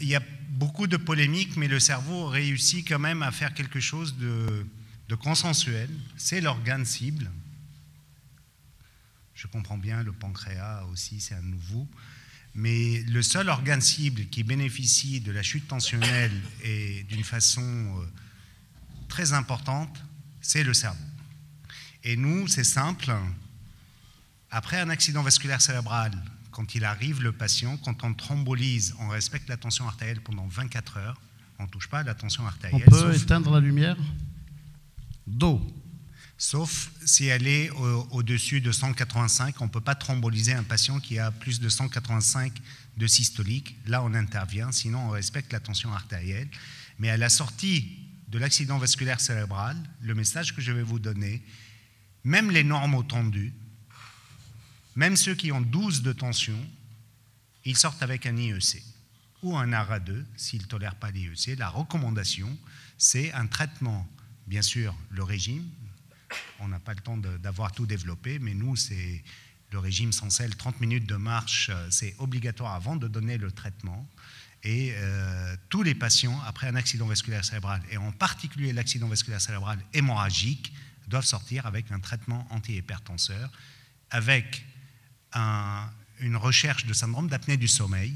Il y a beaucoup de polémiques, mais le cerveau réussit quand même à faire quelque chose de consensuel. C'est l'organe cible. Je comprends bien, le pancréas aussi, c'est un nouveau. Mais le seul organe cible qui bénéficie de la chute tensionnelle et d'une façon très importante, c'est le cerveau. Et nous, c'est simple. Après un accident vasculaire cérébral, quand il arrive, le patient, quand on thrombolyse, on respecte la tension artérielle pendant 24 heures. On ne touche pas à la tension artérielle. On peut éteindre la lumière d'eau. Sauf si elle est au-dessus de 185. On ne peut pas thrombolyser un patient qui a plus de 185 de systolique. Là, on intervient, sinon on respecte la tension artérielle. Mais à la sortie de l'accident vasculaire cérébral, le message que je vais vous donner, même les normaux tendus, même ceux qui ont 12 de tension, ils sortent avec un IEC ou un ARA2 s'ils ne tolèrent pas l'IEC. La recommandation, c'est un traitement, bien sûr, le régime. On n'a pas le temps d'avoir tout développé, mais nous, c'est le régime sans sel, 30 minutes de marche, c'est obligatoire avant de donner le traitement. Et tous les patients, après un accident vasculaire cérébral, et en particulier l'accident vasculaire cérébral hémorragique, doivent sortir avec un traitement antihypertenseur, avec une recherche de syndrome d'apnée du sommeil.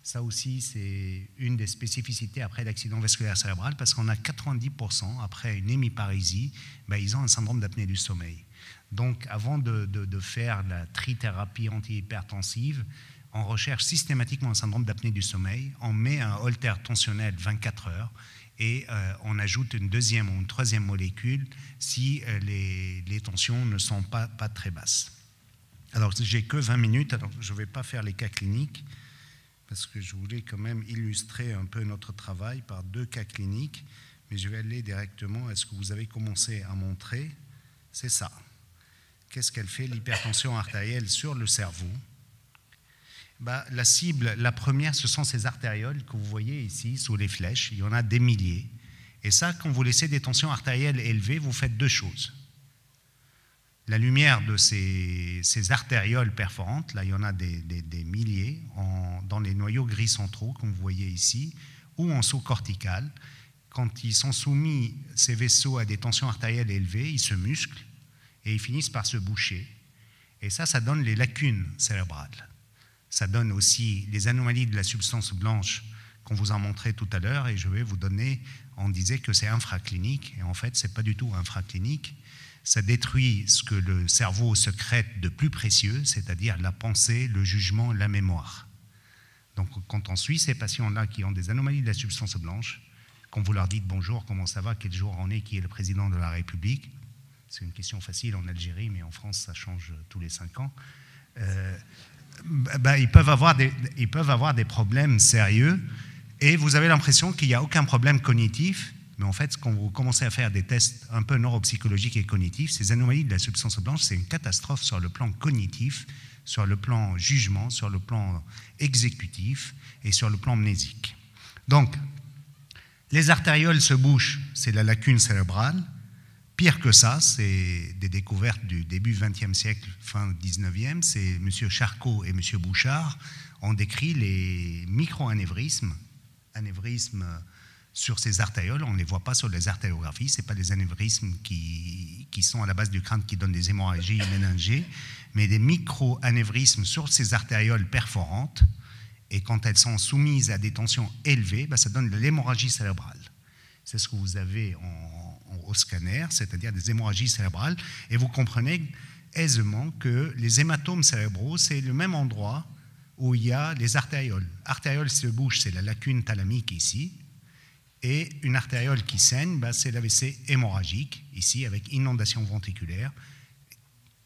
Ça aussi, c'est une des spécificités après l'accident vasculaire cérébral, parce qu'on a 90% après une hémiparésie, ils ont un syndrome d'apnée du sommeil. Donc, avant de faire la trithérapie antihypertensive, on recherche systématiquement un syndrome d'apnée du sommeil, on met un holter tensionnel 24 heures et on ajoute une deuxième ou une troisième molécule si les tensions ne sont pas très basses. Alors, j'ai que 20 minutes, alors je ne vais pas faire les cas cliniques, parce que je voulais quand même illustrer un peu notre travail par 2 cas cliniques, mais je vais aller directement à ce que vous avez commencé à montrer, c'est ça. Qu'est-ce qu'elle fait, l'hypertension artérielle sur le cerveau? La cible, la première, ce sont ces artérioles que vous voyez ici, sous les flèches, il y en a des milliers. Et ça, quand vous laissez des tensions artérielles élevées, vous faites 2 choses. La lumière de ces artérioles perforantes, là il y en a des milliers, dans les noyaux gris centraux, comme vous voyez ici, ou en sous-cortical. Quand ils sont soumis, ces vaisseaux, à des tensions artérielles élevées, ils se musclent et ils finissent par se boucher. Et ça donne les lacunes cérébrales. Ça donne aussi les anomalies de la substance blanche qu'on vous a montré tout à l'heure, et je vais vous donner, on disait que c'est infraclinique, et en fait, ce n'est pas du tout infraclinique. Ça détruit ce que le cerveau secrète de plus précieux, c'est-à-dire la pensée, le jugement, la mémoire. Donc, quand on suit ces patients-là qui ont des anomalies de la substance blanche, quand vous leur dites bonjour, comment ça va, quel jour on est, qui est le président de la République, c'est une question facile en Algérie, mais en France, ça change tous les 5 ans. Ils peuvent avoir des problèmes sérieux, et vous avez l'impression qu'il n'y a aucun problème cognitif. Mais en fait, quand vous commencez à faire des tests un peu neuropsychologiques et cognitifs, ces anomalies de la substance blanche, c'est une catastrophe sur le plan cognitif, sur le plan jugement, sur le plan exécutif et sur le plan mnésique. Donc, les artérioles se bouchent, c'est la lacune cérébrale. Pire que ça, c'est des découvertes du début XXe siècle, fin XIXe. C'est M. Charcot et M. Bouchard ont décrit les micro-anévrismes, sur ces artérioles. On ne les voit pas sur les artériographies, ce n'est pas des anévrismes qui sont à la base du crâne qui donnent des hémorragies méningées, mais des micro-anévrismes sur ces artérioles perforantes, et quand elles sont soumises à des tensions élevées, ça donne de l'hémorragie cérébrale. C'est ce que vous avez au scanner, c'est-à-dire des hémorragies cérébrales, et vous comprenez aisément que les hématomes cérébraux, c'est le même endroit où il y a les artérioles. Artériole se bouche, c'est la lacune thalamique ici, et une artériole qui saigne, c'est l'AVC hémorragique, ici, avec inondation ventriculaire,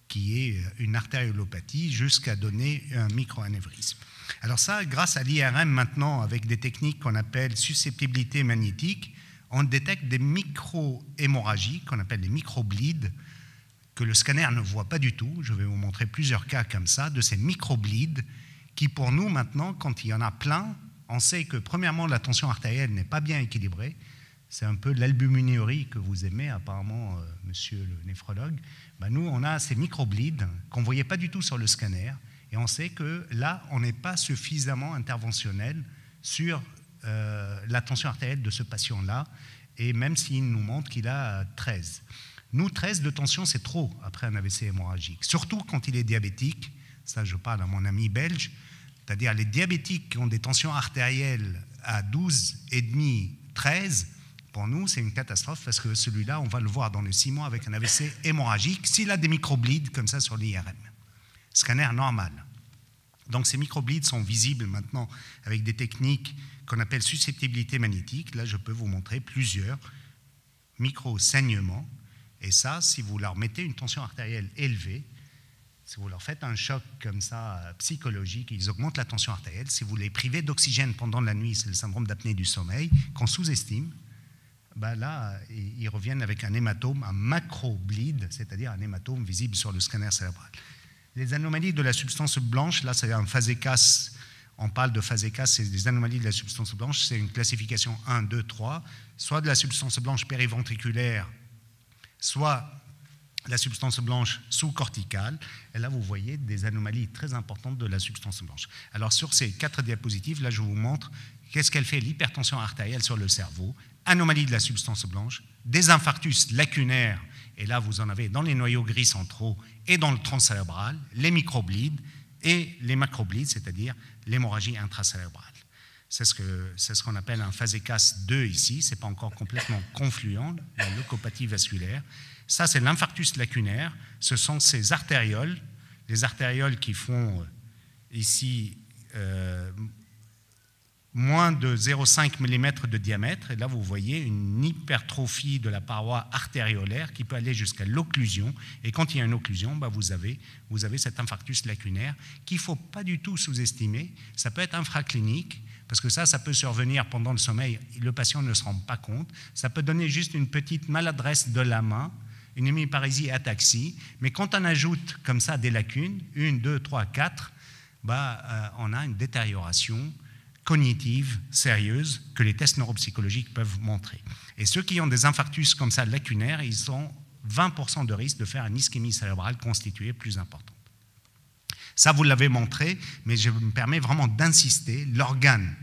qui est une artériopathie jusqu'à donner un microanévrisme. Alors ça, grâce à l'IRM maintenant, avec des techniques qu'on appelle susceptibilité magnétique, on détecte des micro-hémorragies, qu'on appelle des micro-bleeds, que le scanner ne voit pas du tout. Je vais vous montrer plusieurs cas comme ça, de ces micro-bleeds, qui pour nous maintenant, quand il y en a plein, on sait que premièrement la tension artérielle n'est pas bien équilibrée, c'est un peu l'albuminurie que vous aimez apparemment, monsieur le néphrologue. Nous on a ces micro-bleeds qu'on ne voyait pas du tout sur le scanner, et on sait que là on n'est pas suffisamment interventionnel sur la tension artérielle de ce patient-là, et même s'il nous montre qu'il a 13. Nous, 13 de tension, c'est trop après un AVC hémorragique, surtout quand il est diabétique. Ça, je parle à mon ami belge, c'est-à-dire les diabétiques qui ont des tensions artérielles à 12,5, 13, pour nous, c'est une catastrophe parce que celui-là, on va le voir dans les 6 mois avec un AVC hémorragique s'il a des microbleeds comme ça sur l'IRM. Scanner normal. Donc ces microbleeds sont visibles maintenant avec des techniques qu'on appelle susceptibilité magnétique. Là, je peux vous montrer plusieurs micro-saignements. Et ça, si vous leur mettez une tension artérielle élevée, si vous leur faites un choc comme ça psychologique, ils augmentent la tension artérielle. Si vous les privez d'oxygène pendant la nuit, c'est le syndrome d'apnée du sommeil, qu'on sous-estime, ben là, ils reviennent avec un hématome, un macro-bleed, c'est-à-dire un hématome visible sur le scanner cérébral. Les anomalies de la substance blanche, là c'est un phasécas, on parle de phasécas, c'est des anomalies de la substance blanche, c'est une classification 1, 2, 3, soit de la substance blanche périventriculaire, soit la substance blanche sous-corticale, et là vous voyez des anomalies très importantes de la substance blanche. Alors sur ces 4 diapositives, là je vous montre qu'est-ce qu'elle fait l'hypertension artérielle sur le cerveau, anomalie de la substance blanche, des infarctus lacunaires, et là vous en avez dans les noyaux gris centraux et dans le tronc cérébral, les microbleeds et les macrobleeds, c'est-à-dire l'hémorragie intracérébrale. C'est ce qu'on appelle un phasécas 2 ici, ce n'est pas encore complètement confluent, la leucopathie vasculaire. Ça, c'est l'infarctus lacunaire, ce sont ces artérioles, les artérioles qui font ici moins de 0,5 mm de diamètre, et là vous voyez une hypertrophie de la paroi artériolaire qui peut aller jusqu'à l'occlusion, et quand il y a une occlusion, bah vous avez cet infarctus lacunaire qu'il ne faut pas du tout sous-estimer. Ça peut être infraclinique, parce que ça peut survenir pendant le sommeil, le patient ne se rend pas compte, ça peut donner juste une petite maladresse de la main, une hémiparésie ataxie, mais quand on ajoute comme ça des lacunes, 1, 2, 3, 4, on a une détérioration cognitive sérieuse que les tests neuropsychologiques peuvent montrer. Et ceux qui ont des infarctus comme ça lacunaires, ils ont 20% de risque de faire une ischémie cérébrale constituée plus importante. Ça, vous l'avez montré, mais je me permets vraiment d'insister, l'organe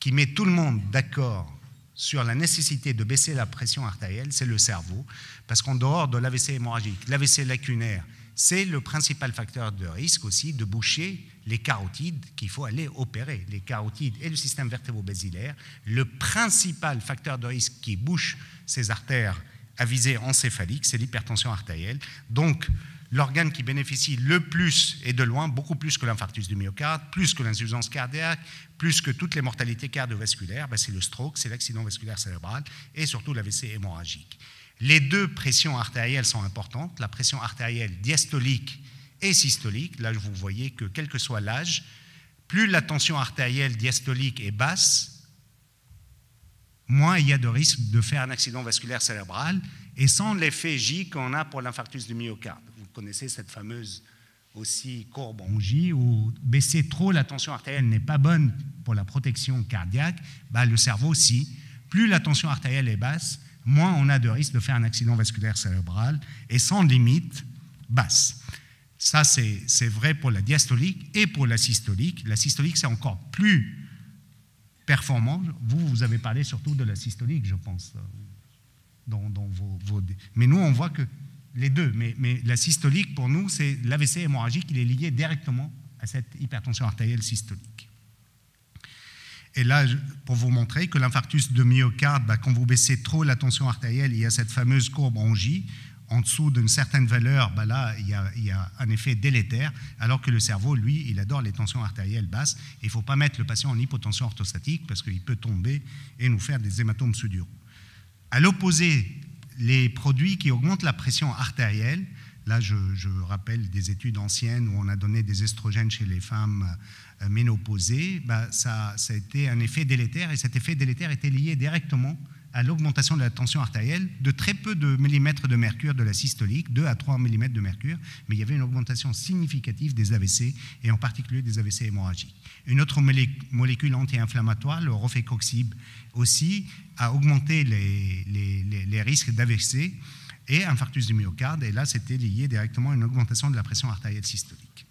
qui met tout le monde d'accord sur la nécessité de baisser la pression artérielle, c'est le cerveau, parce qu'en dehors de l'AVC hémorragique, l'AVC lacunaire, c'est le principal facteur de risque aussi de boucher les carotides qu'il faut aller opérer. Les carotides et le système vertébro-basilaire, le principal facteur de risque qui bouche ces artères à visée encéphalique, c'est l'hypertension artérielle. Donc, l'organe qui bénéficie le plus, et de loin, beaucoup plus que l'infarctus du myocarde, plus que l'insuffisance cardiaque, plus que toutes les mortalités cardiovasculaires, c'est le stroke, c'est l'accident vasculaire cérébral et surtout l'AVC hémorragique. Les 2 pressions artérielles sont importantes, la pression artérielle diastolique et systolique. Là, vous voyez que quel que soit l'âge, plus la tension artérielle diastolique est basse, moins il y a de risque de faire un accident vasculaire cérébral, et sans l'effet J qu'on a pour l'infarctus du myocarde. Vous connaissez cette fameuse aussi courbe en J, où baisser trop la tension artérielle n'est pas bonne pour la protection cardiaque, le cerveau aussi. Plus la tension artérielle est basse, moins on a de risque de faire un accident vasculaire cérébral, et sans limite basse. Ça, c'est vrai pour la diastolique et pour la systolique. La systolique, c'est encore plus performant. Vous avez parlé surtout de la systolique, je pense, dans mais nous, on voit que les deux. Mais la systolique, pour nous, c'est l'AVC hémorragique, il est lié directement à cette hypertension artérielle systolique. Et là, pour vous montrer que l'infarctus de myocarde, quand vous baissez trop la tension artérielle, il y a cette fameuse courbe en J. En dessous d'une certaine valeur, là, il y a un effet délétère, alors que le cerveau, lui, il adore les tensions artérielles basses. Il ne faut pas mettre le patient en hypotension orthostatique parce qu'il peut tomber et nous faire des hématomes sous-duraux. À l'opposé, les produits qui augmentent la pression artérielle, là, je rappelle des études anciennes où on a donné des estrogènes chez les femmes ménopausées, ça a été un effet délétère, et cet effet délétère était lié directement à l'augmentation de la tension artérielle de très peu de millimètres de mercure de la systolique, 2 à 3 mm de mercure, mais il y avait une augmentation significative des AVC, et en particulier des AVC hémorragiques. Une autre molécule anti-inflammatoire, le rofecoxib, aussi a augmenté les risques d'AVC et infarctus du myocarde, et là c'était lié directement à une augmentation de la pression artérielle systolique.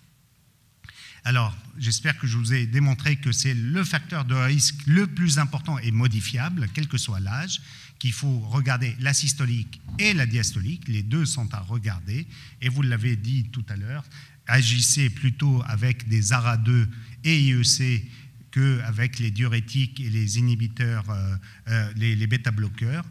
Alors, j'espère que je vous ai démontré que c'est le facteur de risque le plus important et modifiable, quel que soit l'âge, qu'il faut regarder la systolique et la diastolique. Les deux sont à regarder. Et vous l'avez dit tout à l'heure, agissez plutôt avec des ARA2 et IEC qu'avec les diurétiques et les inhibiteurs, les bêta-bloqueurs.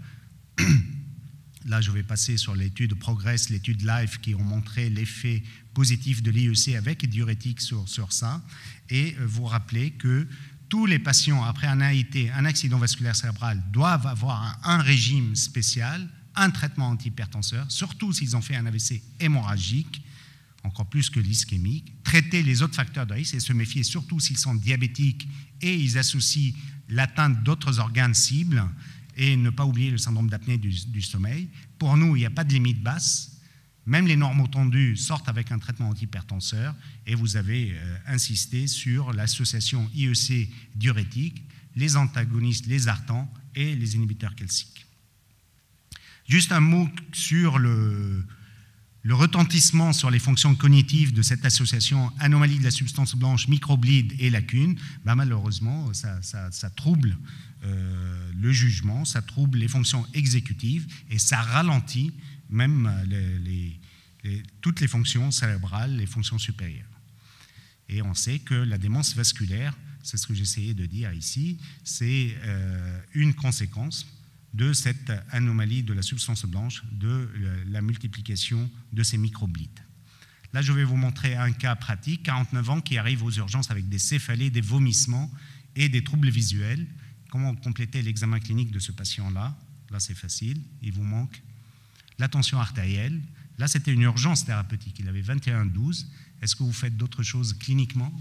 Là, je vais passer sur l'étude Progress, l'étude Life, qui ont montré l'effet positif de l'IEC avec les diurétiques sur ça. Et vous rappelez que tous les patients, après un AIT, un accident vasculaire cérébral, doivent avoir un régime spécial, un traitement antihypertenseur, surtout s'ils ont fait un AVC hémorragique, encore plus que l'ischémique, traiter les autres facteurs de risque et se méfier surtout s'ils sont diabétiques et ils associent l'atteinte d'autres organes cibles, et ne pas oublier le syndrome d'apnée du sommeil. Pour nous, il n'y a pas de limite basse. Même les normotendus sortent avec un traitement antihypertenseur, et vous avez insisté sur l'association IEC diurétique, les antagonistes, les ARTAN et les inhibiteurs calciques. Juste un mot sur le retentissement sur les fonctions cognitives de cette association anomalie de la substance blanche, microbleed et lacune. Malheureusement, ça trouble le jugement, ça trouble les fonctions exécutives et ça ralentit même toutes les fonctions cérébrales, les fonctions supérieures. Et on sait que la démence vasculaire, c'est ce que j'essayais de dire ici, c'est une conséquence de cette anomalie de la substance blanche, de la multiplication de ces microbleeds. Là, je vais vous montrer un cas pratique, 49 ans, qui arrive aux urgences avec des céphalées, des vomissements et des troubles visuels. Comment compléter l'examen clinique de ce patient-là? Là, c'est facile, il vous manque la tension artérielle. Là, c'était une urgence thérapeutique, il avait 21,12. Est-ce que vous faites d'autres choses cliniquement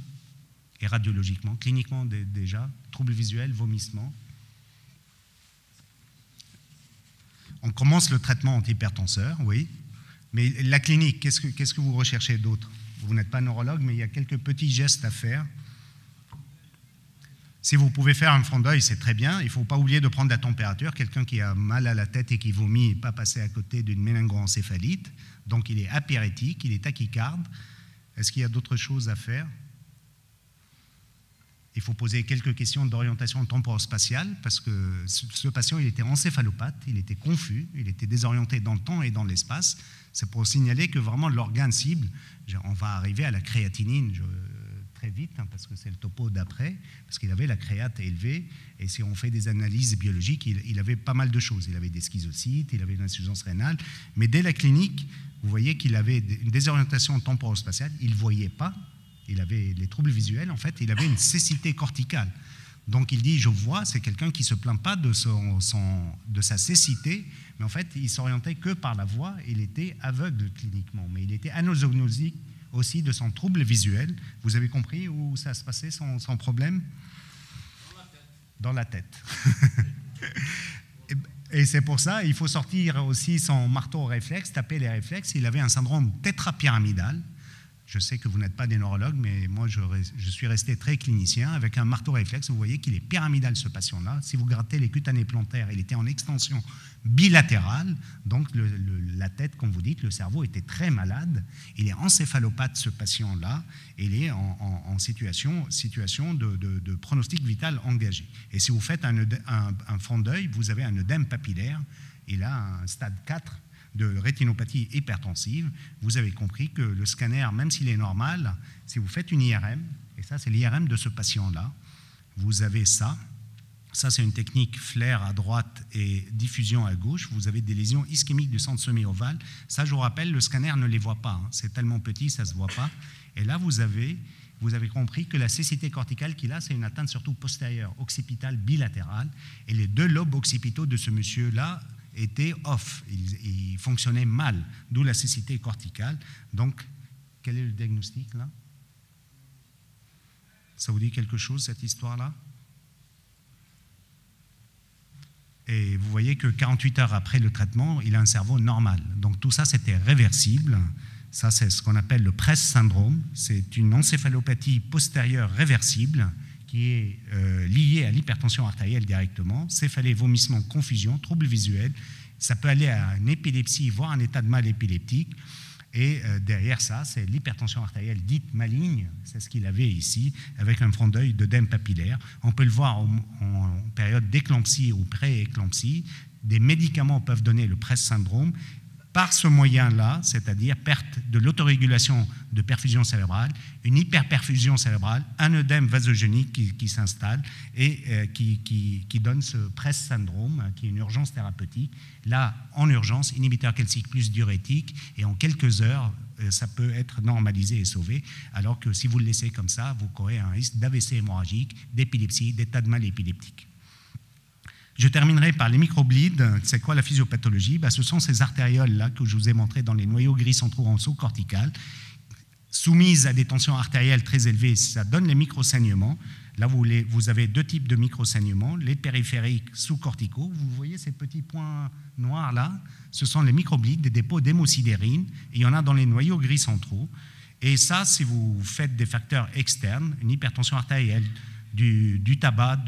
et radiologiquement? Cliniquement déjà, troubles visuels, vomissements. On commence le traitement antihypertenseur, oui. Mais la clinique, qu'est-ce que vous recherchez d'autre? Vous n'êtes pas neurologue, mais il y a quelques petits gestes à faire. Si vous pouvez faire un front d'œil, c'est très bien. Il ne faut pas oublier de prendre la température. Quelqu'un qui a mal à la tête et qui vomit n'est pas passé à côté d'une méningoencéphalite. Donc il est apyrétique, il est tachycarde. Est-ce qu'il y a d'autres choses à faire? Il faut poser quelques questions d'orientation temporospatiale parce que ce patient, il était encéphalopathe, il était confus, il était désorienté dans le temps et dans l'espace. C'est pour signaler que vraiment l'organe cible, on va arriver à la créatinine très vite, parce que c'est le topo d'après, parce qu'il avait la créate élevée, et si on fait des analyses biologiques, il avait pas mal de choses. Il avait des schizocytes, il avait une insuffisance rénale, mais dès la clinique, vous voyez qu'il avait une désorientation temporospatiale, il ne voyait pas. Il avait les troubles visuels, en fait, il avait une cécité corticale. Donc il dit, je vois, c'est quelqu'un qui ne se plaint pas de sa cécité, mais en fait, il s'orientait que par la voix, il était aveugle cliniquement, mais il était anosognosique aussi de son trouble visuel. Vous avez compris où ça se passait sans problème? Dans la tête. Et c'est pour ça, il faut sortir aussi son marteau réflexe, taper les réflexes. Il avait un syndrome tétrapyramidal. Je sais que vous n'êtes pas des neurologues, mais moi, je suis resté très clinicien. Avec un marteau réflexe, vous voyez qu'il est pyramidal, ce patient-là. Si vous grattez les cutanées plantaires, il était en extension bilatérale. Donc, la tête, comme vous dites, le cerveau était très malade. Il est encéphalopathe, ce patient-là. Il est en situation de pronostic vital engagé. Et si vous faites un fond d'œil, vous avez un œdème papillaire. Il a un stade 4 de rétinopathie hypertensive. Vous avez compris que le scanner, même s'il est normal, si vous faites une IRM, et ça c'est l'IRM de ce patient-là, vous avez ça. Ça c'est une technique flair à droite et diffusion à gauche. Vous avez des lésions ischémiques du centre semi-ovale. Ça, je vous rappelle, le scanner ne les voit pas. C'est tellement petit, ça ne se voit pas. Et là, vous avez compris que la cécité corticale qu'il a, c'est une atteinte surtout postérieure, occipitale, bilatérale. Et les deux lobes occipitaux de ce monsieur-là était off, il fonctionnait mal, d'où la cécité corticale. Donc, quel est le diagnostic là? Ça vous dit quelque chose, cette histoire-là? Et vous voyez que 48 heures après le traitement, il a un cerveau normal. Donc tout ça, c'était réversible. Ça, c'est ce qu'on appelle le PRESS syndrome. C'est une encéphalopathie postérieure réversible qui est lié à l'hypertension artérielle directement, céphalée, vomissement, confusion, troubles visuels. Ça peut aller à une épilepsie, voire un état de mal épileptique. Et derrière ça, c'est l'hypertension artérielle dite maligne, c'est ce qu'il avait ici, avec un front d'œil d'œdème papillaire. On peut le voir en période d'éclampsie ou pré-éclampsie. Des médicaments peuvent donner le PRES syndrome par ce moyen-là, c'est-à-dire perte de l'autorégulation de perfusion cérébrale, une hyperperfusion cérébrale, un œdème vasogénique qui s'installe et qui donne ce PRES syndrome, qui est une urgence thérapeutique. Là, en urgence, inhibiteur calcique plus diurétique, et en quelques heures, ça peut être normalisé et sauvé, alors que si vous le laissez comme ça, vous courez un risque d'AVC hémorragique, d'épilepsie, d'état de mal épileptique. Je terminerai par les microbleeds. C'est quoi la physiopathologie? Ce sont ces artérioles-là que je vous ai montrées dans les noyaux gris centraux en sous-cortical, soumises à des tensions artérielles très élevées. Ça donne les microsaignements. Là, vous avez deux types de microsaignements, les périphériques sous-corticaux. Vous voyez ces petits points noirs là? Ce sont les microbleeds, des dépôts d'hémosidérine. Il y en a dans les noyaux gris centraux. Et ça, si vous faites des facteurs externes, une hypertension artérielle, du tabac,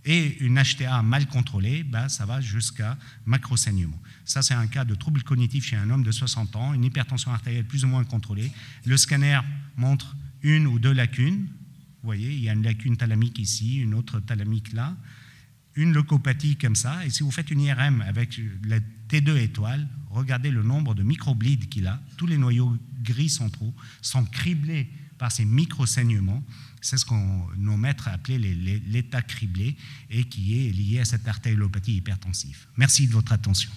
et une HTA mal contrôlée, ça va jusqu'à macrosaignement. Ça, c'est un cas de trouble cognitif chez un homme de 60 ans, une hypertension artérielle plus ou moins contrôlée. Le scanner montre une ou deux lacunes. Vous voyez, il y a une lacune thalamique ici, une autre thalamique là, une leucopathie comme ça. Et si vous faites une IRM avec la T2 étoile, regardez le nombre de microbleeds qu'il a. Tous les noyaux gris centraux sont criblés par ces microsaignements. C'est ce que nos maîtres appelaient l'état criblé et qui est lié à cette artériopathie hypertensive. Merci de votre attention.